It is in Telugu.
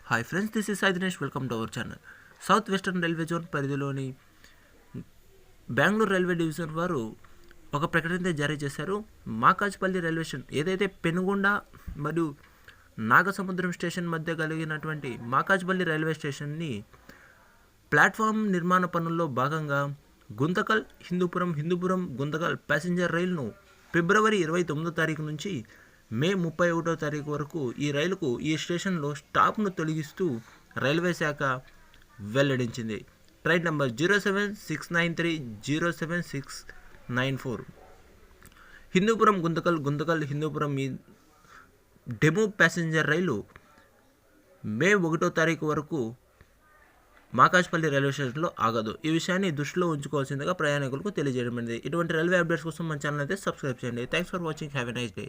Hi friends, this is Sai Dinesh. Welcome to our channel. South western railway zone పరిధిలోని బెంగళూరు రైల్వే డివిజన్ వారు ఒక ప్రకటన జారీ చేశారు. మాకాజ్పల్లి రైల్వే స్టేషన్ ఏదైతే పెనుగొండ మరియు నాగసముద్రం స్టేషన్ మధ్య కలిగినటువంటి మాకాజ్పల్లి రైల్వే స్టేషన్ని ప్లాట్ఫామ్ నిర్మాణ పనుల్లో భాగంగా గుంతకల్ హిందూపురం గుంతకల్ ప్యాసింజర్ రైలును ఫిబ్రవరి 29వ తారీఖు నుంచి మే 31వ తారీఖు వరకు ఈ రైలుకు ఈ స్టేషన్లో స్టాప్ను తొలగిస్తూ రైల్వే శాఖ వెల్లడించింది. ట్రైన్ నంబర్ 07693079694 హిందూపురం గుంతకల్ హిందూపురం ఈ డెమో ప్యాసింజర్ రైలు మే 1వ తారీఖు వరకు మాకాజ్పల్లి రైల్వే స్టేషన్లో ఆగదు. ఈ విషయాన్ని దృష్టిలో ఉంచుకోవాల్సిందిగా ప్రయాణికులకు తెలియజేయడం. ఇటువంటి రైల్వే అప్డేట్స్ కోసం మన ఛానల్ అయితే సబ్స్క్రైబ్ చేయండి. Thanks for watching. Have a nice day.